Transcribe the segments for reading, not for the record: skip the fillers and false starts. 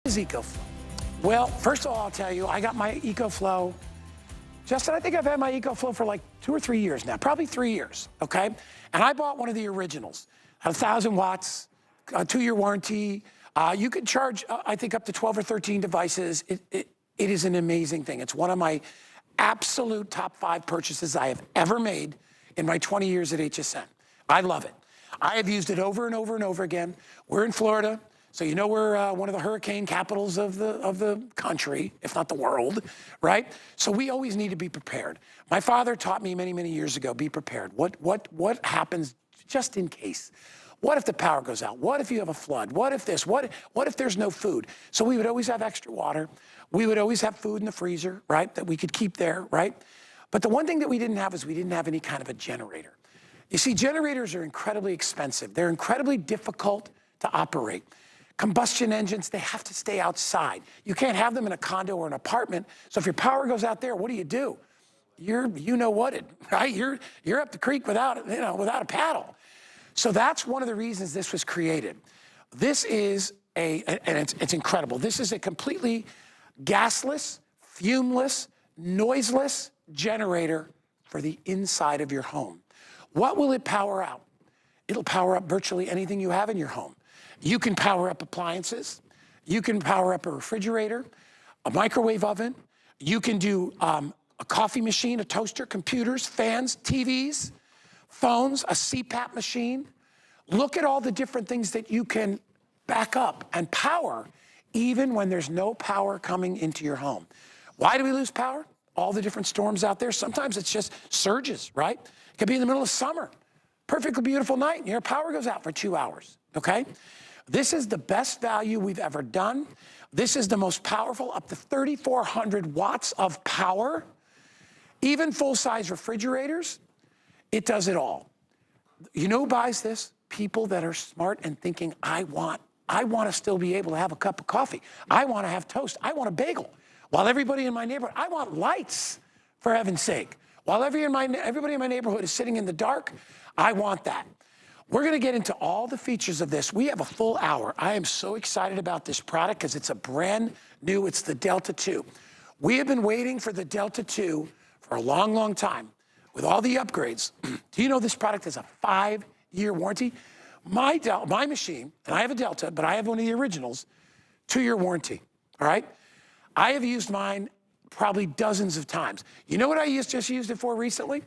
Is EcoFlow? Well, first of all, I'll tell you, I got my EcoFlow. Justin, I think I've had my EcoFlow for like 2 or 3 years now, probably 3 years, okay? And I bought one of the originals, 1,000 watts, a 2-year warranty. You can charge, I think, up to 12 or 13 devices. It is an amazing thing. It's one of my absolute top 5 purchases I have ever made in my 20 years at HSN. I love it. I have used it over and over and over again. We're in Florida. So you know we're one of the hurricane capitals of the country, if not the world, right? So we always need to be prepared. My father taught me many, many years ago, be prepared. What happens just in case? What if the power goes out? What if you have a flood? What if this? What if there's no food? So we would always have extra water. We would always have food in the freezer, right, that we could keep there, right? But the one thing that we didn't have is we didn't have any kind of a generator. You see, generators are incredibly expensive. They're incredibly difficult to operate. Combustion engines, they have to stay outside. You can't have them in a condo or an apartment. So if your power goes out there, what do? You know what it, right? You're up the creek without a paddle. So that's one of the reasons this was created. This is and it's incredible. This is a completely gasless, fumeless, noiseless generator for the inside of your home. What will it power out? It'll power up virtually anything you have in your home. You can power up appliances. You can power up a refrigerator, a microwave oven. You can do a coffee machine, a toaster, computers, fans, TVs, phones, a CPAP machine. Look at all the different things that you can back up and power even when there's no power coming into your home. Why do we lose power? All the different storms out there. Sometimes it's just surges, right? It could be in the middle of summer. Perfectly beautiful night, and your power goes out for 2 hours, okay? This is the best value we've ever done. This is the most powerful, up to 3,400 watts of power. Even full-size refrigerators, it does it all. You know who buys this? People that are smart and thinking, I want to still be able to have a cup of coffee. I want to have toast. I want a bagel. While everybody in my neighborhood, I want lights, for heaven's sake. While everybody in my neighborhood is sitting in the dark, I want that. We're going to get into all the features of this. We have a full hour. I am so excited about this product because it's a brand new, it's the Delta 2. We have been waiting for the Delta 2 for a long, long time with all the upgrades. Do you know this product has a 5-year warranty? My machine, and I have a Delta, but I have one of the originals, 2-year warranty, all right? I have used mine probably dozens of times. You know what I just used it for recently?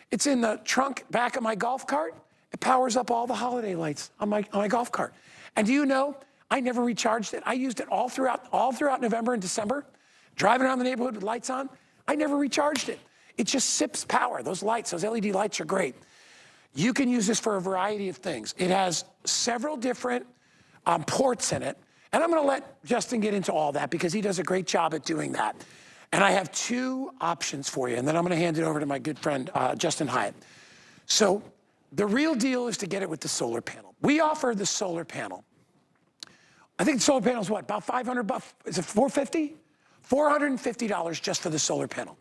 It's in the trunk back of my golf cart. It powers up all the holiday lights on my golf cart. And do you know, I never recharged it. I used it all throughout November and December, driving around the neighborhood with lights on. I never recharged it. It just sips power. Those lights, those LED lights are great. You can use this for a variety of things. It has several different ports in it. And I'm going to let Justin get into all that because he does a great job at doing that. And I have 2 options for you. And then I'm going to hand it over to my good friend, Justin Hyatt. So the real deal is to get it with the solar panel. We offer the solar panel. I think the solar panel is what, about $500? Is it $450? $450 just for the solar panel.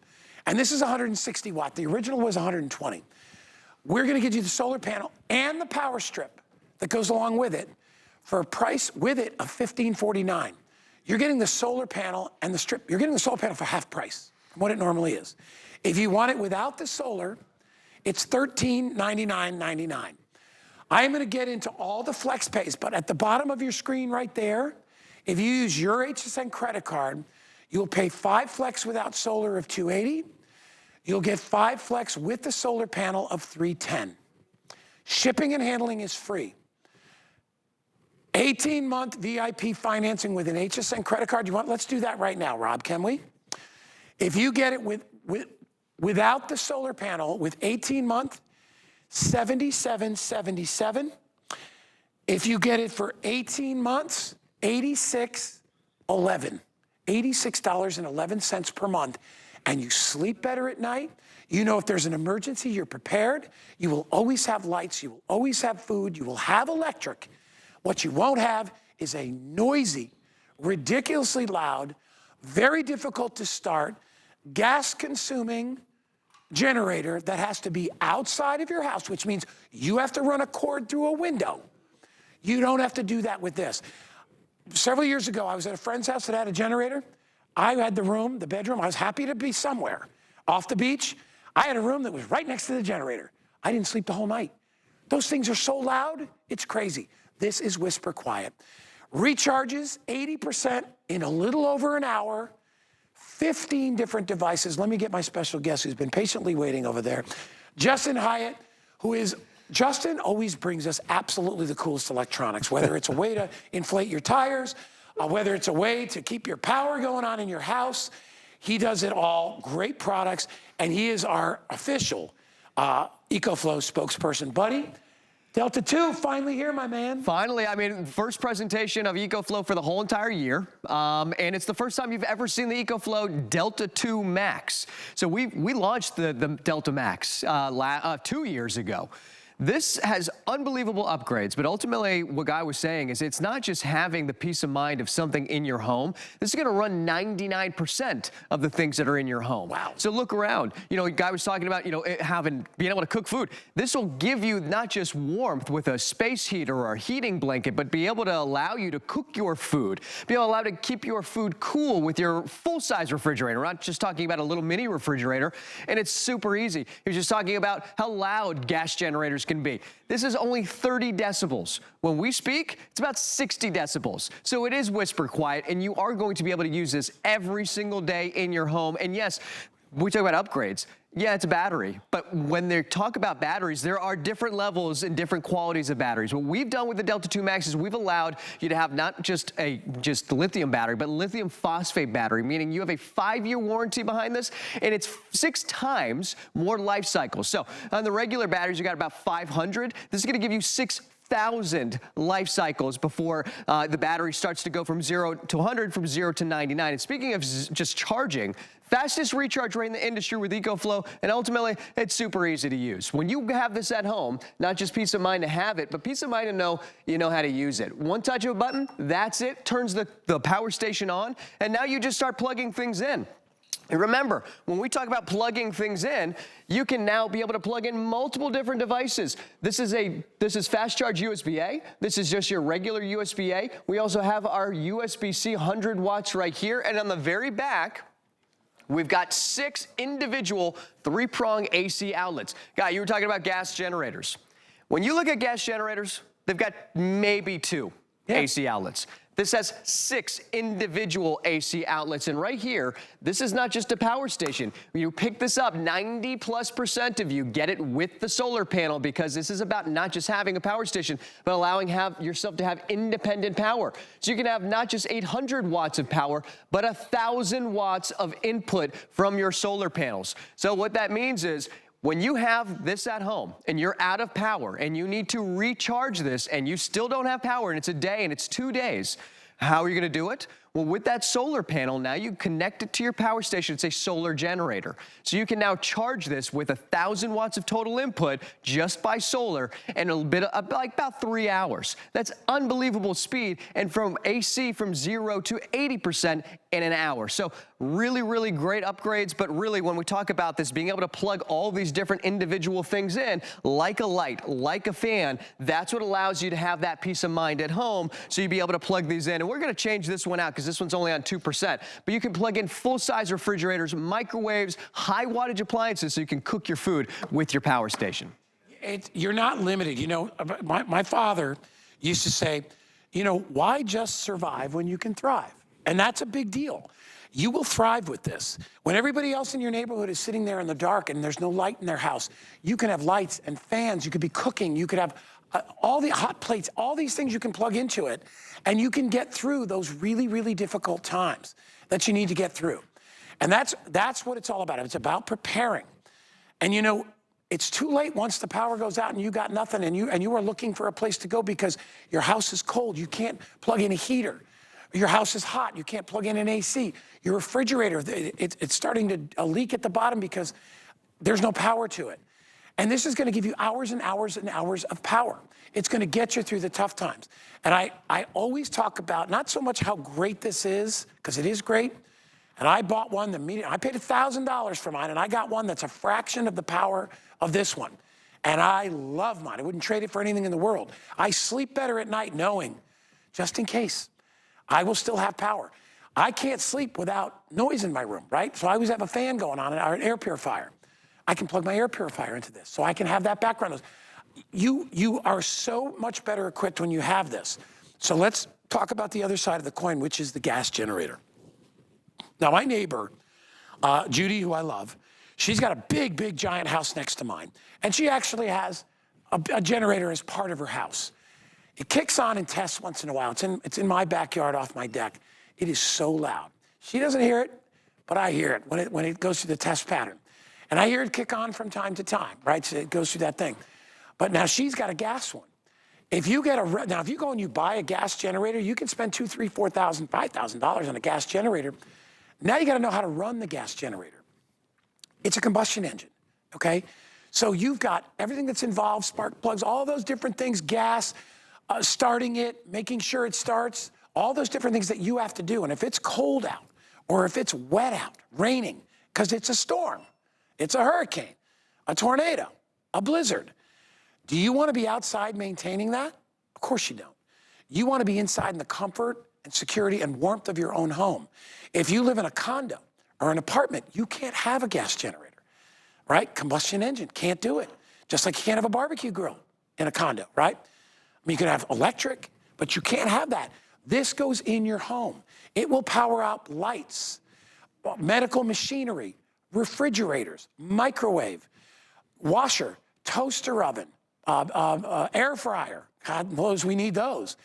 And this is 160 watt. The original was 120. We're going to get you the solar panel and the power strip that goes along with it for a price with it of $1,549. You're getting the solar panel and the strip. You're getting the solar panel for half price from what it normally is. If you want it without the solar, it's $1399.99. I am going to get into all the flex pays, but at the bottom of your screen right there, if you use your HSN credit card, you'll pay 5 flex without solar of $280. You'll get 5 flex with the solar panel of $310. Shipping and handling is free. 18-month VIP financing with an HSN credit card. Let's do that right now, Rob, can we? If you get it without the solar panel, with 18-month, $77.77. If you get it for 18 months, $86.11. $86.11 per month. And you sleep better at night. You know if there's an emergency, you're prepared. You will always have lights. You will always have food. You will have electric. What you won't have is a noisy, ridiculously loud, very difficult to start, gas-consuming generator that has to be outside of your house, which means you have to run a cord through a window. You don't have to do that with this. several years ago, I was at a friend's house that had a generator. I had the room, the bedroom. I was happy to be somewhere off the beach. I had a room that was right next to the generator. I didn't sleep the whole night. Those things are so loud, it's crazy. This is Whisper Quiet. Recharges 80% in a little over an hour, 15 different devices. Let me get my special guest who's been patiently waiting over there. Justin Hyatt, Justin always brings us absolutely the coolest electronics, whether it's a way to inflate your tires, whether it's a way to keep your power going on in your house. He does it all, great products, and he is our official EcoFlow spokesperson. Buddy, Delta 2, finally here, my man. Finally, I mean, first presentation of EcoFlow for the whole entire year, and it's the first time you've ever seen the EcoFlow Delta 2 Max. So we launched the Delta Max 2 years ago. This has unbelievable upgrades, but ultimately what Guy was saying is it's not just having the peace of mind of something in your home. This is going to run 99% of the things that are in your home. Wow. So look around. You know, Guy was talking about, being able to cook food. This will give you not just warmth with a space heater or a heating blanket, but be able to allow you to cook your food, be able to allow to keep your food cool with your full-size refrigerator. We're not just talking about a little mini refrigerator, and it's super easy. He was just talking about how loud gas generators can be. This is only 30 decibels. When we speak, it's about 60 decibels. So it is Whisper Quiet, and you are going to be able to use this every single day in your home. And yes, we talk about upgrades. Yeah, it's a battery, but when they talk about batteries, there are different levels and different qualities of batteries. What we've done with the Delta 2 Max is we've allowed you to have not just a lithium battery, but lithium phosphate battery, meaning you have a 5-year warranty behind this, and it's 6 times more life cycles. So on the regular batteries, you got about 500. This is going to give you 6,000 life cycles before the battery starts to go from 0 to 100, from 0 to 99. And speaking of just charging, fastest recharge rate in the industry with EcoFlow, and ultimately, it's super easy to use. When you have this at home, not just peace of mind to have it, but peace of mind to know you know how to use it. One touch of a button, that's it, turns the power station on, and now you just start plugging things in. And remember, when we talk about plugging things in, you can now be able to plug in multiple different devices. This is fast charge USB-A. This is just your regular USB-A. We also have our USB-C 100 watts right here, and on the very back, we've got 6 individual 3-prong AC outlets. Guy, you were talking about gas generators. When you look at gas generators, they've got maybe 2 AC outlets. This has 6 individual AC outlets, and right here, this is not just a power station. When you pick this up, 90+% of you get it with the solar panel, because this is about not just having a power station, but allowing yourself to have independent power. So you can have not just 800 watts of power, but 1,000 watts of input from your solar panels. So what that means is, when you have this at home and you're out of power and you need to recharge this and you still don't have power and it's a day and it's 2 days, how are you going to do it? Well, with that solar panel, now you connect it to your power station. It's a solar generator. So you can now charge this with 1,000 watts of total input just by solar in like about 3 hours. That's unbelievable speed, and from AC from 0 to 80% in an hour. So really, really great upgrades, but really when we talk about this, being able to plug all these different individual things in, like a light, like a fan, that's what allows you to have that peace of mind at home, so you'll be able to plug these in. And we're going to change this one out because this one's only on 2%. But you can plug in full-size refrigerators, microwaves, high-wattage appliances so you can cook your food with your power station. You're not limited. You know, my father used to say, you know, why just survive when you can thrive? And that's a big deal. You will thrive with this. When everybody else in your neighborhood is sitting there in the dark and there's no light in their house, you can have lights and fans. You could be cooking. You could have all the hot plates, all these things you can plug into it, and you can get through those really, really difficult times that you need to get through. And that's what it's all about. It's about preparing. And you know, it's too late once the power goes out and you got nothing, and you are looking for a place to go because your house is cold. You can't plug in a heater. Your house is hot. You can't plug in an AC. Your refrigerator, it's starting to leak at the bottom because there's no power to it. And this is going to give you hours and hours and hours of power. It's going to get you through the tough times. And I always talk about not so much how great this is, because it is great. And I bought one, I paid $1,000 for mine, and I got one that's a fraction of the power of this one. And I love mine. I wouldn't trade it for anything in the world. I sleep better at night knowing, just in case, I will still have power. I can't sleep without noise in my room, right? So I always have a fan going on or an air purifier. I can plug my air purifier into this, so I can have that background noise. You are so much better equipped when you have this. So let's talk about the other side of the coin, which is the gas generator. Now, my neighbor, Judy, who I love, she's got a big, big, giant house next to mine. And she actually has a generator as part of her house. It kicks on and tests once in a while. It's in my backyard off my deck. It is so loud. She doesn't hear it, but I hear it when it goes through the test pattern. And I hear it kick on from time to time, right? So it goes through that thing. But now she's got a gas one. If you get now if you go and you buy a gas generator, you can spend $2,000, $3,000, $4,000, $5,000 on a gas generator. Now you got to know how to run the gas generator. It's a combustion engine, okay? So you've got everything that's involved, spark plugs, all those different things, gas, starting it, making sure it starts, all those different things that you have to do. And if it's cold out or if it's wet out, raining, because it's a storm, it's a hurricane, a tornado, a blizzard, do you want to be outside maintaining that? Of course you don't. You want to be inside in the comfort and security and warmth of your own home. If you live in a condo or an apartment, you can't have a gas generator, right? Combustion engine, can't do it. Just like you can't have a barbecue grill in a condo, right? I mean, you can have electric, but you can't have that. This goes in your home. It will power out lights, medical machinery, refrigerators, microwave, washer, toaster oven, air fryer. God knows we need those.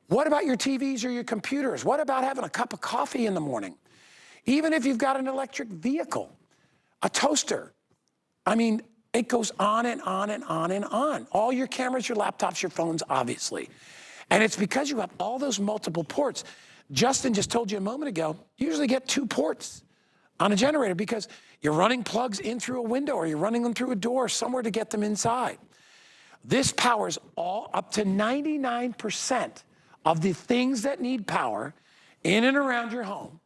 What about your TVs or your computers? What about having a cup of coffee in the morning? Even if you've got an electric vehicle, a toaster. I mean, it goes on and on and on and on. All your cameras, your laptops, your phones, obviously. And it's because you have all those multiple ports. Justin just told you a moment ago, you usually get 2 ports on a generator because you're running plugs in through a window or you're running them through a door somewhere to get them inside. This powers all up to 99% of the things that need power in and around your home.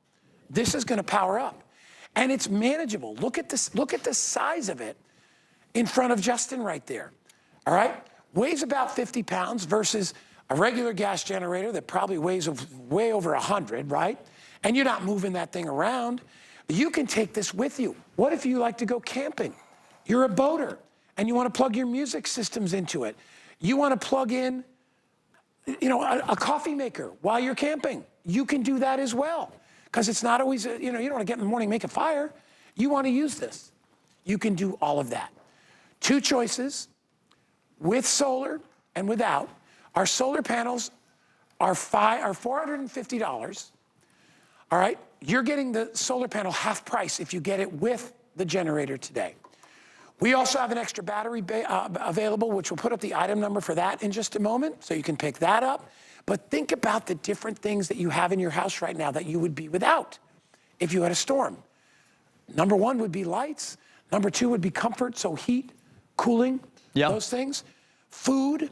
This is going to power up. And it's manageable. Look at this, look at the size of it in front of Justin right there. All right? Weighs about 50 pounds versus a regular gas generator that probably weighs way over 100, right? And you're not moving that thing around. You can take this with you. What if you like to go camping? You're a boater and you want to plug your music systems into it. You want to plug in, you know, a coffee maker while you're camping. You can do that as well. Because it's not always, you don't want to get in the morning and make a fire. You want to use this. You can do all of that. 2 choices, with solar and without. Our solar panels are $450. All right? You're getting the solar panel half price if you get it with the generator today. We also have an extra battery available, which we'll put up the item number for that in just a moment, so you can pick that up. But think about the different things that you have in your house right now that you would be without if you had a storm. Number 1 would be lights. Number 2 would be comfort, so heat, cooling, those things. Food.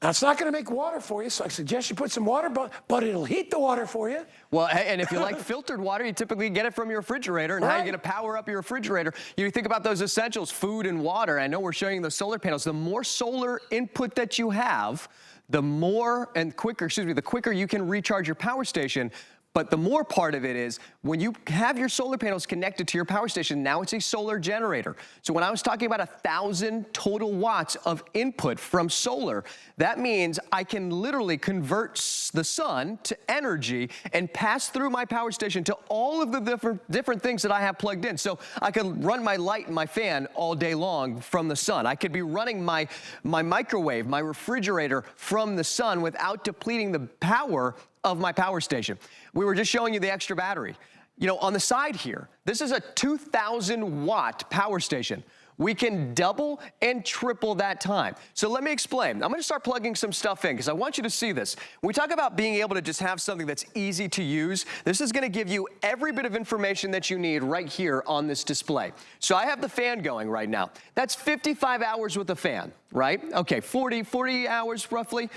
Now, it's not going to make water for you, so I suggest you put some water, but it'll heat the water for you. Well, and if you like filtered water, you typically get it from your refrigerator. And how are you going to power up your refrigerator? You think about those essentials, food and water. I know we're showing you the solar panels. The more solar input that you have, the more and quicker, the quicker you can recharge your power station. But the more part of it is when you have your solar panels connected to your power station, now it's a solar generator. So when I was talking about 1,000 total watts of input from solar, that means I can literally convert the sun to energy and pass through my power station to all of the different things that I have plugged in. So I can run my light and my fan all day long from the sun. I could be running my microwave, my refrigerator from the sun without depleting the power of my power station. We were just showing you the extra battery. You know, on the side here, this is a 2,000 watt power station. We can double and triple that time. So let me explain. I'm gonna start plugging some stuff in because I want you to see this. When we talk about being able to just have something that's easy to use, this is gonna give you every bit of information that you need right here on this display. So I have the fan going right now. That's 55 hours with the fan, right? Okay, 40 hours roughly.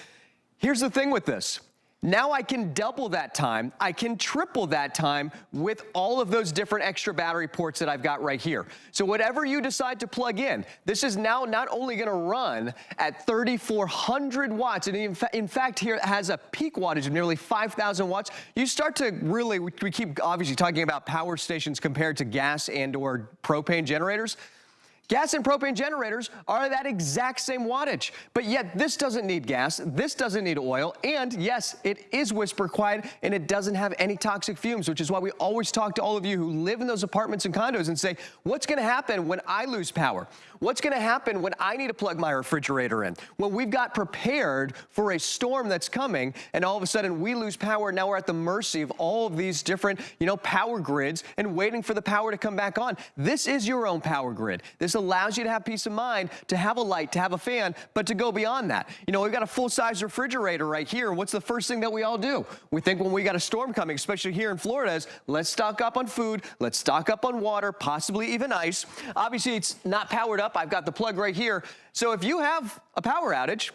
Here's the thing with this. Now I can double that time, I can triple that time with all of those different extra battery ports that I've got right here. So whatever you decide to plug in, this is now not only gonna run at 3,400 watts, and in fact here it has a peak wattage of nearly 5,000 watts. You start to really, we keep obviously talking about power stations compared to gas and or propane generators. Gas and propane generators are that exact same wattage, but yet this doesn't need gas, this doesn't need oil, and yes, it is whisper quiet and it doesn't have any toxic fumes, which is why we always talk to all of you who live in those apartments and condos and say, what's gonna happen when I lose power? What's gonna happen when I need to plug my refrigerator in? Well, we've got prepared for a storm that's coming, and all of a sudden we lose power. Now we're at the mercy of all of these different, power grids and waiting for the power to come back on. This is your own power grid. This allows you to have peace of mind, to have a light, to have a fan, but to go beyond that. We've got a full-size refrigerator right here. What's the first thing that we all do? We think when we got a storm coming, especially here in Florida, is let's stock up on food, let's stock up on water, possibly even ice. Obviously, it's not powered up. I've got the plug right here. So if you have a power outage,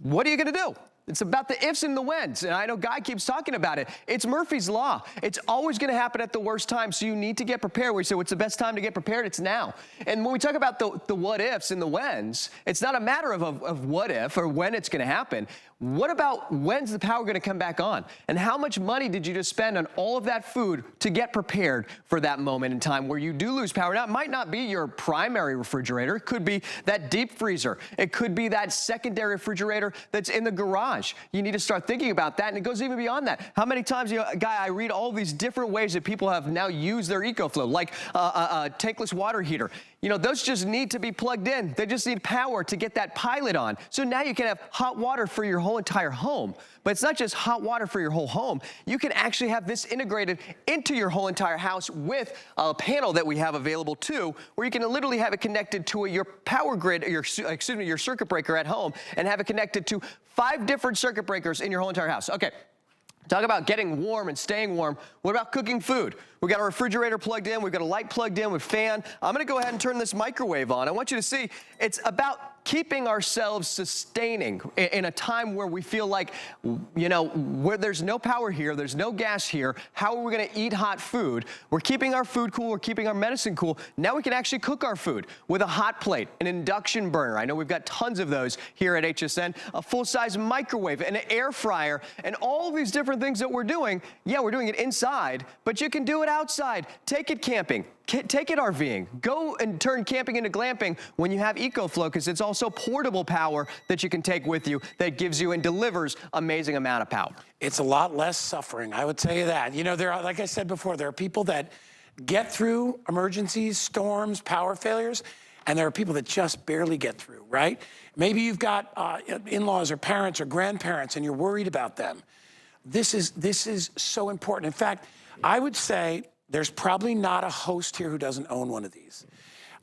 what are you gonna do? It's about the ifs and the whens, and I know Guy keeps talking about it. It's Murphy's Law. It's always gonna happen at the worst time, so you need to get prepared. We say, what's the best time to get prepared? It's now. And when we talk about the what ifs and the whens, it's not a matter of what if or when it's gonna happen. What about when's the power gonna come back on? And how much money did you just spend on all of that food to get prepared for that moment in time where you do lose power? Now, it might not be your primary refrigerator. It could be that deep freezer. It could be that secondary refrigerator that's in the garage. You need to start thinking about that, and it goes even beyond that. How many times, Guy, I read all these different ways that people have now used their EcoFlow, like a tankless water heater. Those just need to be plugged in. They just need power to get that pilot on. So now you can have hot water for your whole entire home. But it's not just hot water for your whole home. You can actually have this integrated into your whole entire house with a panel that we have available too, where you can literally have it connected to your power grid, your circuit breaker at home, and have it connected to 5 different circuit breakers in your whole entire house. Okay. Talk about getting warm and staying warm. What about cooking food? We've got a refrigerator plugged in. We've got a light plugged in with fan. I'm going to go ahead and turn this microwave on. I want you to see it's about keeping ourselves sustaining in a time where we feel like, where there's no power here, there's no gas here. How are we going to eat hot food? We're keeping our food cool. We're keeping our medicine cool. Now we can actually cook our food with a hot plate, an induction burner. I know we've got tons of those here at HSN, a full-size microwave, an air fryer, and all these different things that we're doing. Yeah, we're doing it inside, but you can do it outside. Take it camping. Take it RVing. Go and turn camping into glamping when you have EcoFlow, because it's also portable power that you can take with you that gives you and delivers amazing amount of power. It's a lot less suffering, I would tell you that. There are, like I said before, there are people that get through emergencies, storms, power failures, and there are people that just barely get through, right? Maybe you've got in-laws or parents or grandparents and you're worried about them. This is so important. In fact, I would say there's probably not a host here who doesn't own one of these.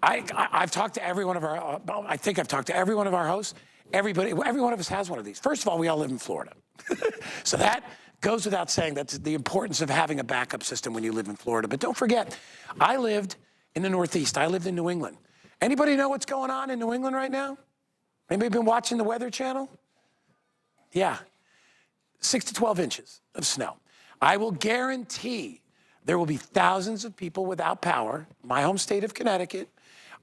I've talked to every one of our, I think I've talked to every one of our hosts. Every one of us has one of these. First of all, we all live in Florida. So that goes without saying, that's the importance of having a backup system when you live in Florida. But don't forget, I lived in the Northeast. I lived in New England. Anybody know what's going on in New England right now? Anybody been watching the Weather Channel? Yeah, 6 to 12 inches of snow. I will guarantee there will be thousands of people without power. My home state of Connecticut,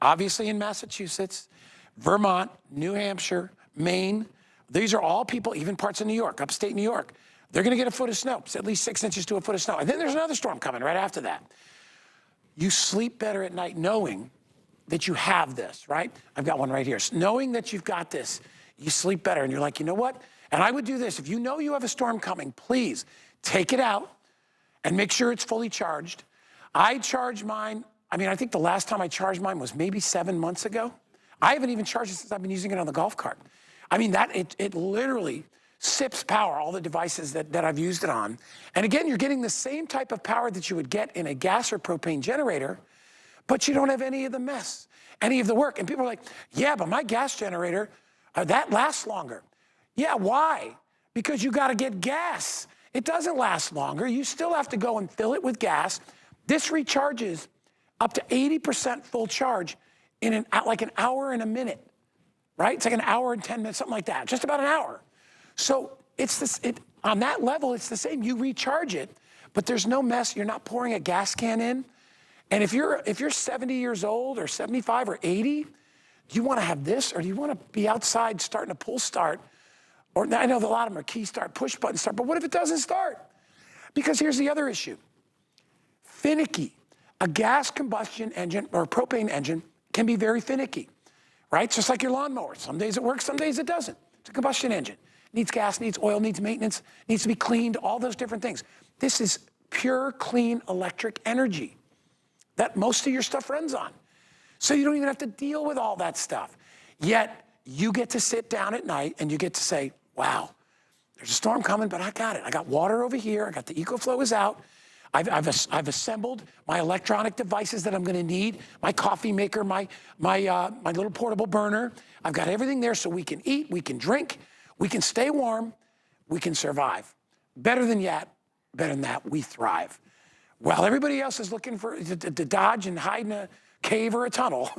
obviously in Massachusetts, Vermont, New Hampshire, Maine. These are all people, even parts of New York, upstate New York. They're gonna get a foot of snow, it's at least 6 inches to a foot of snow. And then there's another storm coming right after that. You sleep better at night knowing that you have this, right? I've got one right here. Knowing that you've got this, you sleep better and you're like, you know what? And I would do this, if you know you have a storm coming, please take it out and make sure it's fully charged. I charge mine, I think the last time I charged mine was maybe 7 months ago. I haven't even charged it since I've been using it on the golf cart. It literally sips power, all the devices that I've used it on. And again, you're getting the same type of power that you would get in a gas or propane generator, but you don't have any of the mess, any of the work. And people are like, yeah, but my gas generator, that lasts longer. Yeah, why? Because you gotta get gas. It doesn't last longer. You still have to go and fill it with gas. This recharges up to 80% full charge in like an hour and a minute, right? It's like an hour and 10 minutes, something like that, just about an hour. So On that level, it's the same. You recharge it, but there's no mess. You're not pouring a gas can in. And if you're 70 years old or 75 or 80, do you want to have this, or do you want to be outside starting a pull start? Or I know that a lot of them are key start, push button start, but what if it doesn't start? Because here's the other issue. Finicky. A gas combustion engine or a propane engine can be very finicky, right? It's just like your lawnmower. Some days it works, some days it doesn't. It's a combustion engine. Needs gas, needs oil, needs maintenance, needs to be cleaned, all those different things. This is pure, clean electric energy that most of your stuff runs on. So you don't even have to deal with all that stuff. Yet you get to sit down at night and you get to say, wow, there's a storm coming, but I got it. I got water over here. I got the EcoFlow is out. I've assembled my electronic devices that I'm going to need, my coffee maker, my little portable burner. I've got everything there so we can eat, we can drink, we can stay warm, we can survive. Better than that, we thrive. While everybody else is looking to dodge and hide in a cave or a tunnel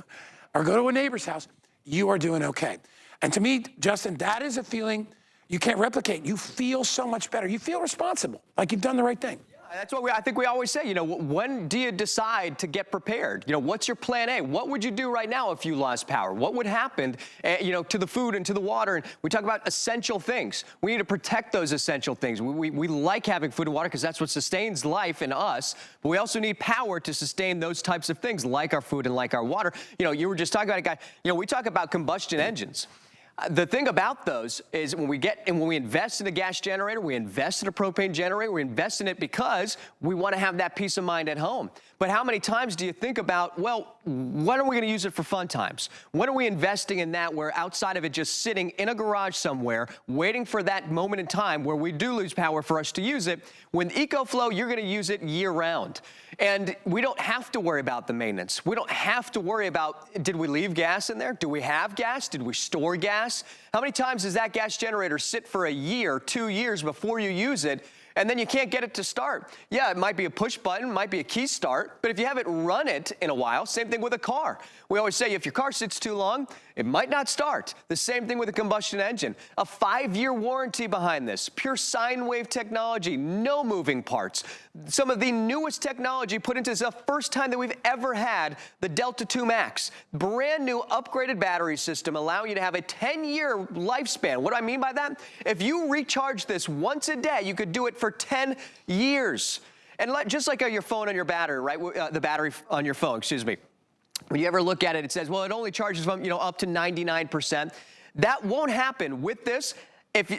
or go to a neighbor's house, you are doing okay. And to me, Justin, that is a feeling you can't replicate. You feel so much better. You feel responsible, like you've done the right thing. That's what I think we always say, when do you decide to get prepared? What's your plan A? What would you do right now if you lost power? What would happen, to the food and to the water? And we talk about essential things. We need to protect those essential things. We like having food and water because that's what sustains life in us, but we also need power to sustain those types of things like our food and like our water. You were just talking about it, guy. We talk about combustion engines. The thing about those is when we invest in a gas generator, we invest in a propane generator, we invest in it because we want to have that peace of mind at home. But how many times do you think about, well, when are we going to use it for fun times? When are we investing in that where outside of it just sitting in a garage somewhere, waiting for that moment in time where we do lose power for us to use it? With EcoFlow, you're going to use it year round. And we don't have to worry about the maintenance. We don't have to worry about, did we leave gas in there? Do we have gas? Did we store gas? How many times does that gas generator sit for a year, 2 years before you use it? And then you can't get it to start. Yeah, it might be a push button, might be a key start, but if you haven't run it in a while, same thing with a car. We always say if your car sits too long, it might not start. The same thing with a combustion engine. A 5-year warranty behind this, pure sine wave technology, no moving parts. Some of the newest technology put into this, the first time that we've ever had the Delta 2 Max. Brand new upgraded battery system allowing you to have a 10-year lifespan. What do I mean by that? If you recharge this once a day, you could do it for 10 years. And just like your phone on your battery, right? The battery on your phone, excuse me. When you ever look at it, it says, well, it only charges from, up to 99%. That won't happen with this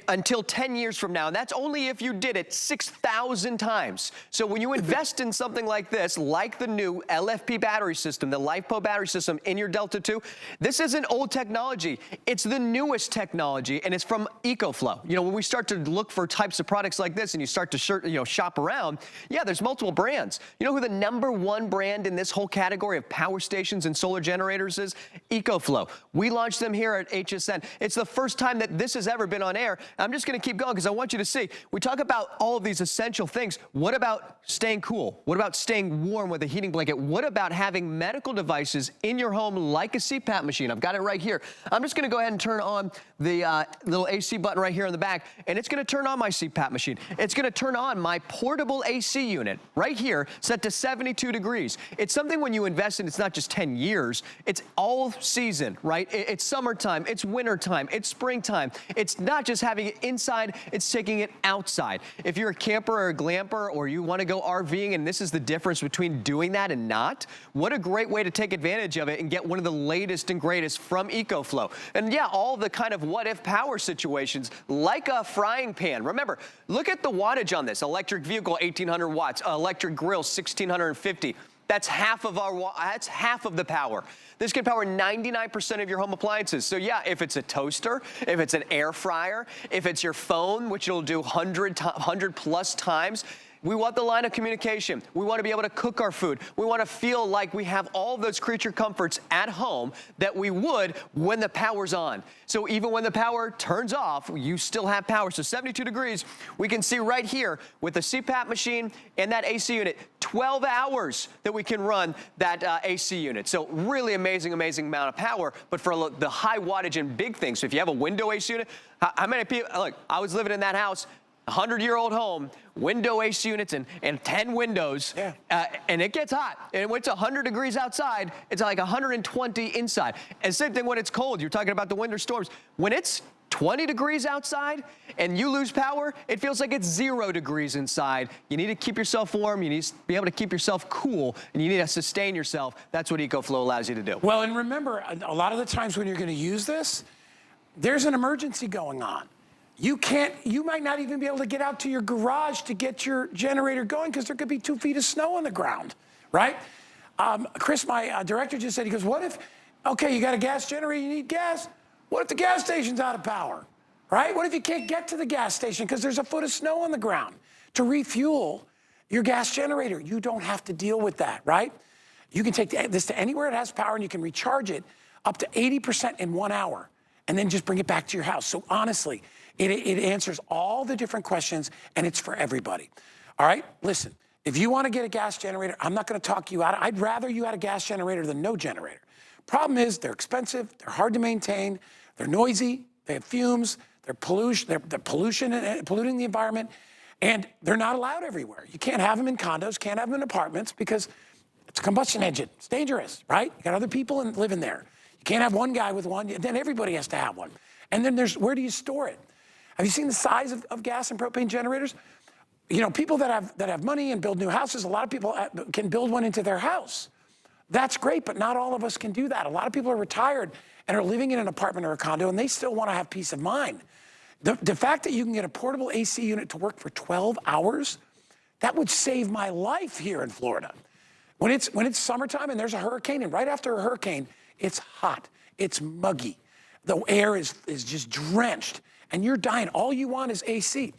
until 10 years from now. And that's only if you did it 6,000 times. So when you invest in something like this, like the new LFP battery system, the LiFePO battery system in your Delta 2, this isn't old technology. It's the newest technology, and it's from EcoFlow. When we start to look for types of products like this and you start to shop around, yeah, there's multiple brands. You know who the #1 brand in this whole category of power stations and solar generators is? EcoFlow. We launched them here at HSN. It's the first time that this has ever been on air. I'm just going to keep going because I want you to see. We talk about all of these essential things. What about staying cool? What about staying warm with a heating blanket? What about having medical devices in your home like a CPAP machine? I've got it right here. I'm just going to go ahead and turn on the little AC button right here in the back, and it's going to turn on my CPAP machine. It's going to turn on my portable AC unit right here, set to 72 degrees. It's something when you invest in, it's not just 10 years. It's all season, right? It's summertime. It's wintertime. It's springtime. It's not just having it inside, it's taking it outside. If you're a camper or a glamper or you want to go RVing and this is the difference between doing that and not, what a great way to take advantage of it and get one of the latest and greatest from EcoFlow. And yeah, all the kind of what if power situations like a frying pan. Remember, look at the wattage on this. Electric vehicle, 1,800 watts. Electric grill, 1,650. That's half of the power. This can power 99% of your home appliances. So yeah, if it's a toaster, if it's an air fryer, if it's your phone, which it'll do 100 plus times, we want the line of communication. We want to be able to cook our food. We want to feel like we have all those creature comforts at home that we would when the power's on. So even when the power turns off, you still have power. So 72 degrees, we can see right here with the CPAP machine and that AC unit, 12 hours that we can run that AC unit. So really amazing, amazing amount of power, but for the high wattage and big things. So if you have a window AC unit, how many people, look, I was living in that house, 100-year-old home, window AC units and 10 windows, and it gets hot. And when it's 100 degrees outside, it's like 120 inside. And same thing when it's cold. You're talking about the winter storms. When it's 20 degrees outside and you lose power, it feels like it's 0 degrees inside. You need to keep yourself warm. You need to be able to keep yourself cool, and you need to sustain yourself. That's what EcoFlow allows you to do. Well, and remember, a lot of the times when you're going to use this, there's an emergency going on. You might not even be able to get out to your garage to get your generator going because there could be 2 feet of snow on the ground, right? Chris, my director, just said, he goes, what if, okay, you got a gas generator, you need gas. What if the gas station's out of power, right? What if you can't get to the gas station because there's a foot of snow on the ground? To refuel your gas generator, you don't have to deal with that, right? You can take this to anywhere it has power and you can recharge it up to 80% in 1 hour and then just bring it back to your house. So honestly, it answers all the different questions, and it's for everybody. All right, listen, if you want to get a gas generator, I'm not going to talk you out. I'd rather you had a gas generator than no generator. Problem is, they're expensive, they're hard to maintain, they're noisy, they have fumes, they're polluting the environment, and they're not allowed everywhere. You can't have them in condos, can't have them in apartments because it's a combustion engine. It's dangerous, right? You got other people living there. You can't have one guy with one, then everybody has to have one. And then where do you store it? Have you seen the size of gas and propane generators? You know, people that have money and build new houses, a lot of people can build one into their house. That's great, but not all of us can do that. A lot of people are retired and are living in an apartment or a condo, and they still want to have peace of mind. The fact that you can get a portable AC unit to work for 12 hours, that would save my life here in Florida. When it's summertime and there's a hurricane, and right after a hurricane, it's hot, it's muggy. The air is just drenched, and you're dying. All you want is AC.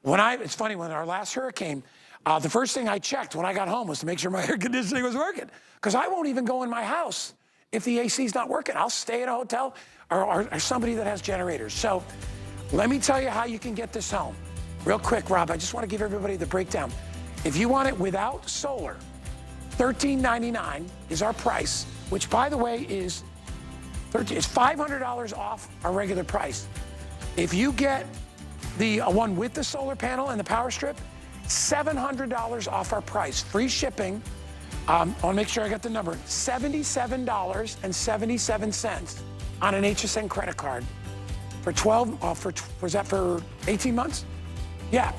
It's funny, when our last hurricane, the first thing I checked when I got home was to make sure my air conditioning was working, because I won't even go in my house if the AC's not working. I'll stay in a hotel or somebody that has generators. So let me tell you how you can get this home. Real quick, Rob, I just want to give everybody the breakdown. If you want it without solar, $13.99 is our price, which, by the way, is $500 off our regular price. If you get the one with the solar panel and the power strip, $700 off our price. Free shipping. I want to make sure I got the number. $77.77 on an HSN credit card for 18 months? Yeah.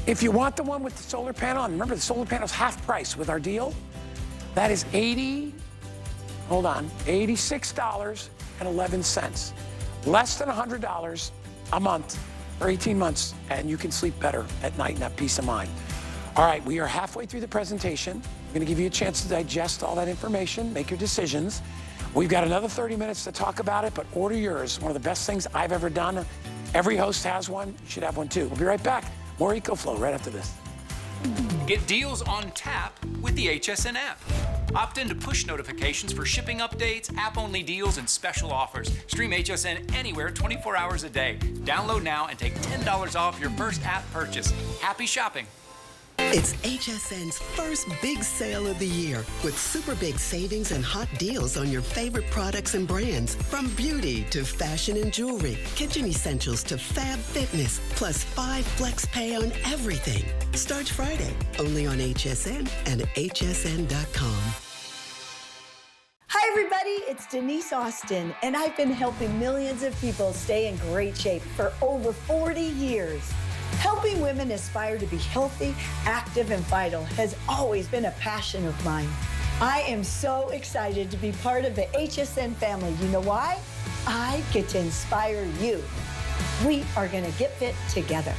If you want the one with the solar panel, and remember the solar panel's half price with our deal, that is $86.11. Less than $100 a month for 18 months, and you can sleep better at night and have peace of mind. All right, we are halfway through the presentation. I'm going to give you a chance to digest all that information, make your decisions. We've got another 30 minutes to talk about it, but order yours. One of the best things I've ever done. Every host has one. You should have one too. We'll be right back. More EcoFlow right after this. Get deals on tap with the HSN app. Opt in to push notifications for shipping updates, app-only deals, and special offers. Stream HSN anywhere 24 hours a day. Download now and take $10 off your first app purchase. Happy shopping. It's HSN's first big sale of the year with super big savings and hot deals on your favorite products and brands. From beauty to fashion and jewelry, kitchen essentials to fab fitness, plus 5 flex pay on everything. Starts Friday, only on HSN and hsn.com. Hi, everybody. It's Denise Austin, and I've been helping millions of people stay in great shape for over 40 years. Helping women aspire to be healthy, active, and vital has always been a passion of mine. I am so excited to be part of the HSN family. You know why? I get to inspire you. We are going to get fit together.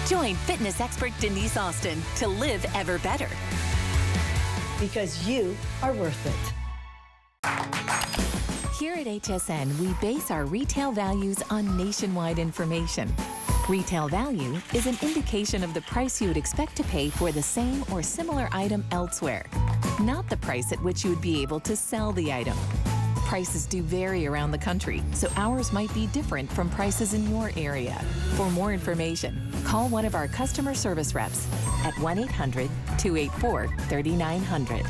Join fitness expert Denise Austin to live ever better. Because you are worth it. Here at HSN, we base our retail values on nationwide information. Retail value is an indication of the price you would expect to pay for the same or similar item elsewhere, not the price at which you would be able to sell the item. Prices do vary around the country, so ours might be different from prices in your area. For more information, call one of our customer service reps at 1-800-284-3900.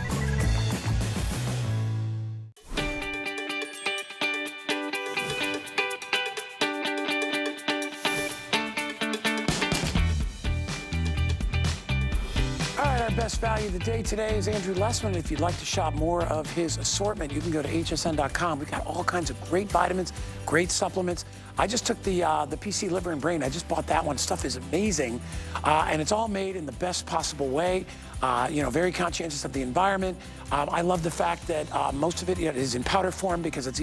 best value of the day today is Andrew Lessman. If you'd like to shop more of his assortment, you can go to hsn.com. We've got all kinds of great vitamins, great supplements. I just took the PC Liver and Brain. I just bought that one. Stuff is amazing, and it's all made in the best possible way. Very conscientious of the environment. I love the fact that most of it is in powder form because it's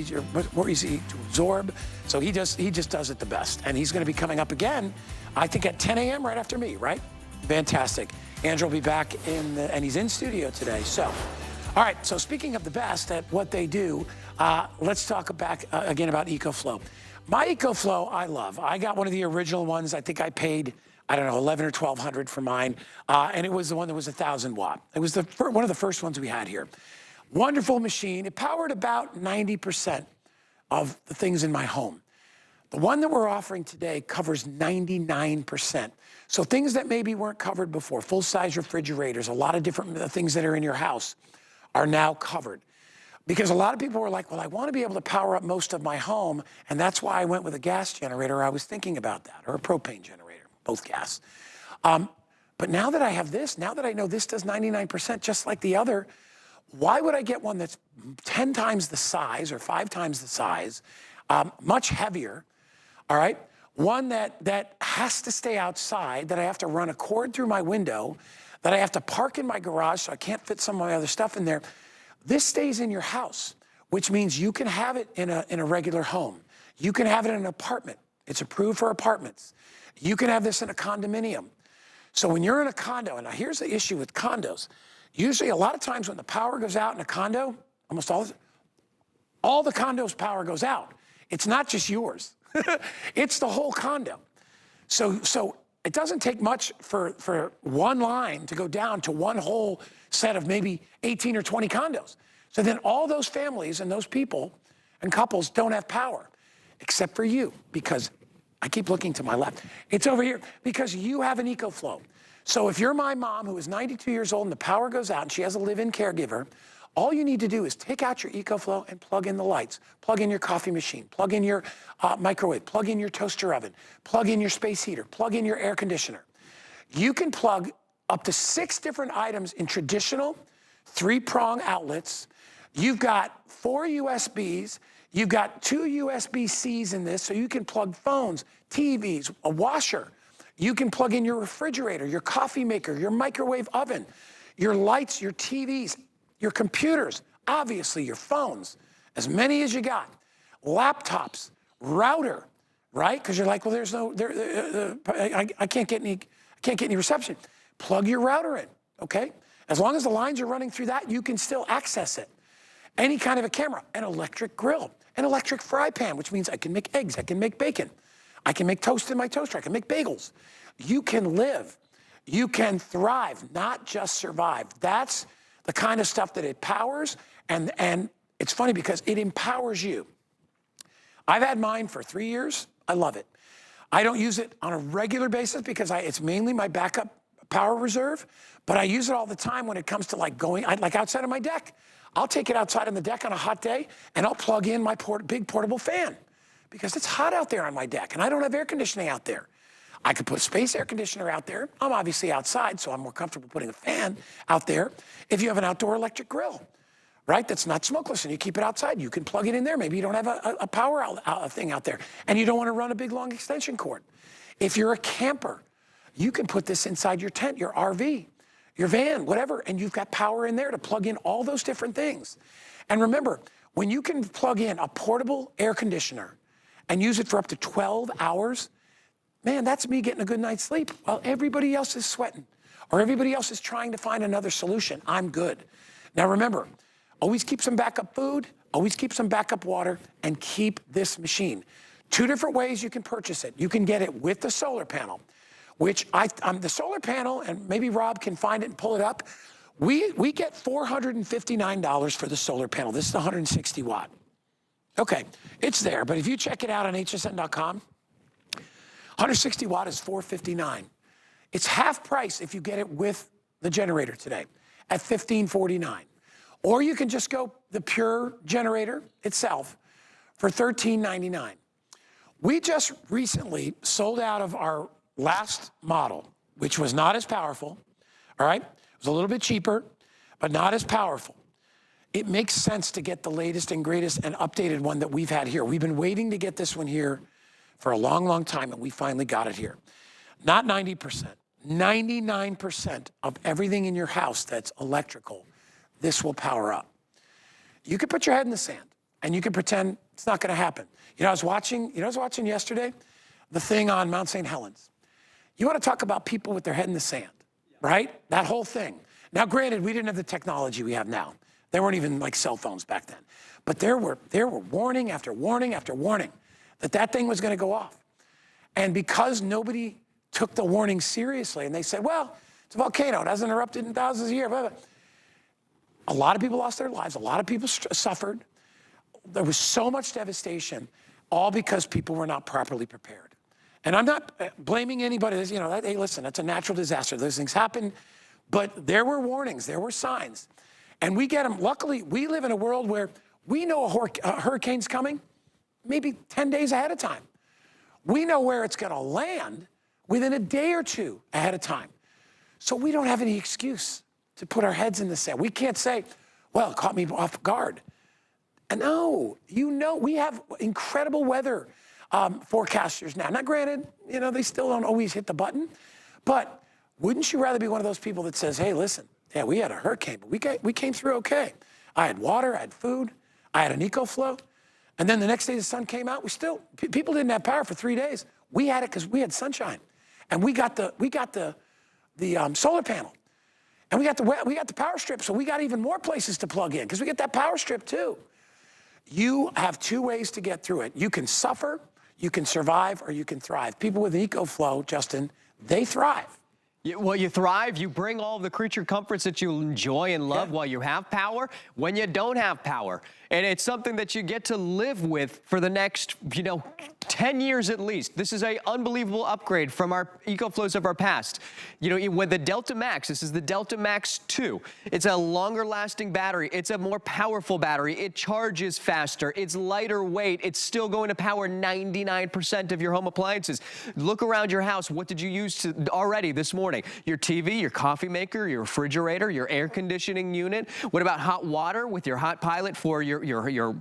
more easy to absorb. So he just does it the best, and he's going to be coming up again, I think at 10 a.m. right after me, right? Fantastic. Andrew will be back and he's in studio today. So, all right, so speaking of the best at what they do, let's talk again about EcoFlow. My EcoFlow, I love. I got one of the original ones. I think I paid, I don't know, $1,100 or $1,200 for mine. And it was the one that was 1,000 watt. It was one of the first ones we had here. Wonderful machine. It powered about 90% of the things in my home. The one that we're offering today covers 99%. So things that maybe weren't covered before, full-size refrigerators, a lot of different things that are in your house are now covered. Because a lot of people were like, well, I want to be able to power up most of my home, and that's why I went with a gas generator. I was thinking about that, or a propane generator, both gas. But now that I have this, now that I know this does 99% just like the other, why would I get one that's 10 times the size or 5 times the size, much heavier, all right? One that has to stay outside, that I have to run a cord through my window, that I have to park in my garage so I can't fit some of my other stuff in there. This stays in your house, which means you can have it in a regular home. You can have it in an apartment. It's approved for apartments. You can have this in a condominium. So when you're in a condo, and now here's the issue with condos. Usually a lot of times when the power goes out in a condo, almost all the condo's power goes out. It's not just yours. It's the whole condo. So it doesn't take much for one line to go down to one whole set of maybe 18 or 20 condos. So then all those families and those people and couples don't have power, except for you, because I keep looking to my left. It's over here, because you have an EcoFlow. So if you're my mom who is 92 years old and the power goes out and she has a live-in caregiver, all you need to do is take out your EcoFlow and plug in the lights, plug in your coffee machine, plug in your microwave, plug in your toaster oven, plug in your space heater, plug in your air conditioner. You can plug up to 6 different items in traditional 3-prong outlets. You've got 4 USBs. You've got 2 USB-Cs in this, so you can plug phones, TVs, a washer. You can plug in your refrigerator, your coffee maker, your microwave oven, your lights, your TVs, your computers, obviously your phones, as many as you got, laptops, router, right? Because you're like, well, there's no, I can't get any reception. Plug your router in, okay? As long as the lines are running through that, you can still access it. Any kind of a camera, an electric grill, an electric fry pan, which means I can make eggs, I can make bacon, I can make toast in my toaster, I can make bagels. You can live, you can thrive, not just survive. That's the kind of stuff that it powers, and it's funny because it empowers you. I've had mine for 3 years. I love it. I don't use it on a regular basis because it's mainly my backup power reserve, but I use it all the time when it comes to like outside of my deck. I'll take it outside on the deck on a hot day, and I'll plug in my big portable fan because it's hot out there on my deck, and I don't have air conditioning out there. I could put a space air conditioner out there. I'm obviously outside, so I'm more comfortable putting a fan out there. If you have an outdoor electric grill, right, that's not smokeless and you keep it outside, you can plug it in there. Maybe you don't have a power thing out there and you don't want to run a big, long extension cord. If you're a camper, you can put this inside your tent, your RV, your van, whatever, and you've got power in there to plug in all those different things. And remember, when you can plug in a portable air conditioner and use it for up to 12 hours, man, that's me getting a good night's sleep while everybody else is sweating or everybody else is trying to find another solution. I'm good. Now remember, always keep some backup food, always keep some backup water, and keep this machine. 2 different ways you can purchase it. You can get it with the solar panel, which the solar panel, and maybe Rob can find it and pull it up. We get $459 for the solar panel. This is 160 watt. Okay, it's there, but if you check it out on hsn.com, 160 watt is $459. It's half price if you get it with the generator today at $1549. Or you can just go the pure generator itself for $1399. We just recently sold out of our last model, which was not as powerful, all right? It was a little bit cheaper, but not as powerful. It makes sense to get the latest and greatest and updated one that we've had here. We've been waiting to get this one here for a long, long time, and we finally got it here. Not 90%, 99% of everything in your house that's electrical, this will power up. You could put your head in the sand and you could pretend it's not gonna happen. I was watching yesterday, the thing on Mount St. Helens. You wanna talk about people with their head in the sand, right? That whole thing. Now, granted, we didn't have the technology we have now. There weren't even like cell phones back then. But there were warning after warning after warning that thing was gonna go off. And because nobody took the warning seriously and they said, well, it's a volcano, it hasn't erupted in thousands of years, blah, blah. A lot of people lost their lives, a lot of people suffered. There was so much devastation, all because people were not properly prepared. And I'm not blaming anybody, hey, listen, that's a natural disaster, those things happen, but there were warnings, there were signs. And we get them. Luckily, we live in a world where we know a hurricane's coming maybe 10 days ahead of time. We know where it's going to land within a day or two ahead of time. So we don't have any excuse to put our heads in the sand. We can't say, well, it caught me off guard. And no, we have incredible weather forecasters now. Now, granted, they still don't always hit the button, but wouldn't you rather be one of those people that says, hey, listen, yeah, we had a hurricane, but we came through okay. I had water, I had food, I had an EcoFlow. And then the next day the sun came out, people didn't have power for 3 days. We had it because we had sunshine. And we got the solar panel. And we got the power strip, so we got even more places to plug in because we get that power strip too. You have two ways to get through it. You can suffer, you can survive, or you can thrive. People with EcoFlow, Justin, they thrive. Well, you thrive, you bring all of the creature comforts that you enjoy and love while you have power, when you don't have power. And it's something that you get to live with for the next, 10 years at least. This is an unbelievable upgrade from our EcoFlows of our past. With the Delta Max, this is the Delta Max 2. It's a longer lasting battery. It's a more powerful battery. It charges faster. It's lighter weight. It's still going to power 99% of your home appliances. Look around your house. What did you use already this morning? Your TV, your coffee maker, your refrigerator, your air conditioning unit. What about hot water with your hot pilot for your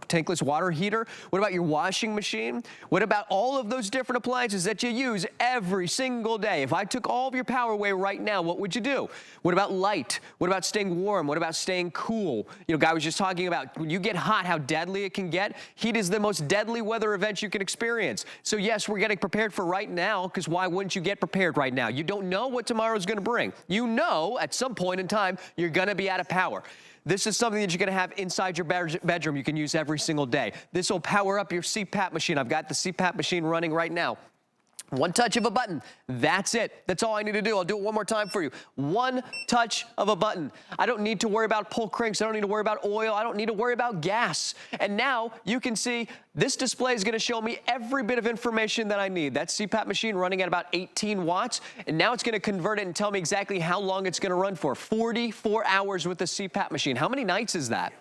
tankless water heater? What about your washing machine? What about all of those different appliances that you use every single day? If I took all of your power away right now, what would you do? What about light? What about staying warm? What about staying cool? Guy was just talking about when you get hot, how deadly it can get. Heat is the most deadly weather event you can experience. So yes, we're getting prepared for right now, because why wouldn't you get prepared right now? You don't know what tomorrow's going to bring. At some point in time, you're going to be out of power. This is something that you're going to have inside your bedroom you can use every single day. This will power up your CPAP machine. I've got the CPAP machine running right now. One touch of a button, that's it. That's all I need to do. I'll do it one more time for you. One touch of a button. I don't need to worry about pull cranks. I don't need to worry about oil. I don't need to worry about gas. And now you can see this display is going to show me every bit of information that I need. That CPAP machine running at about 18 watts. And now it's going to convert it and tell me exactly how long it's going to run for. 44 hours with the CPAP machine. How many nights is that?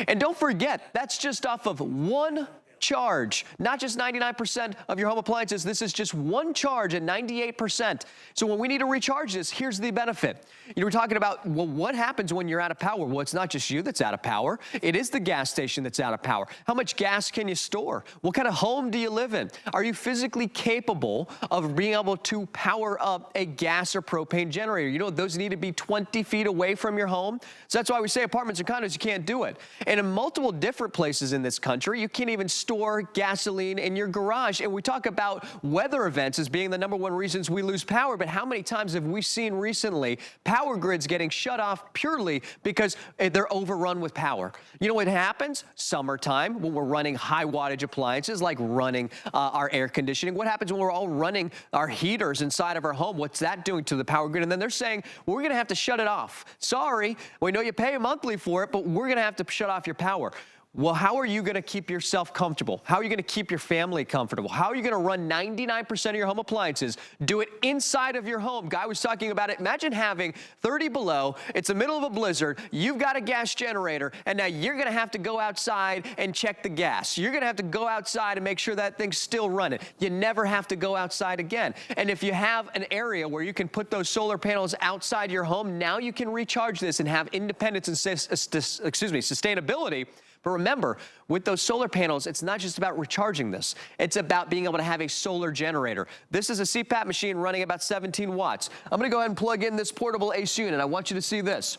And don't forget, that's just off of one charge, not just 99% of your home appliances. This is just one charge at 98%. So when we need to recharge this, here's the benefit. We're talking about, well, what happens when you're out of power? Well, it's not just you that's out of power. It is the gas station that's out of power. How much gas can you store? What kind of home do you live in? Are you physically capable of being able to power up a gas or propane generator? Those need to be 20 feet away from your home. So that's why we say apartments and condos, you can't do it. And in multiple different places in this country, you can't even store gasoline in your garage. And we talk about weather events as being the #1 reasons we lose power, but how many times have we seen recently power grids getting shut off purely because they're overrun with power? You know what happens? Summertime, when we're running high wattage appliances like running our air conditioning. What happens when we're all running our heaters inside of our home? What's that doing to the power grid? And then they're saying, well, we're going to have to shut it off. Sorry, we know you pay monthly for it, but we're going to have to shut off your power. Well, how are you going to keep yourself comfortable? How are you going to keep your family comfortable? How are you going to run 99% of your home appliances? Do it inside of your home. Guy was talking about it. Imagine having 30 below. It's the middle of a blizzard. You've got a gas generator, and now you're going to have to go outside and check the gas. You're going to have to go outside and make sure that thing's still running. You never have to go outside again. And if you have an area where you can put those solar panels outside your home, now you can recharge this and have independence and sustainability. But remember, with those solar panels, it's not just about recharging this. It's about being able to have a solar generator. This is a CPAP machine running about 17 watts. I'm going to go ahead and plug in this portable AC unit. I want you to see this.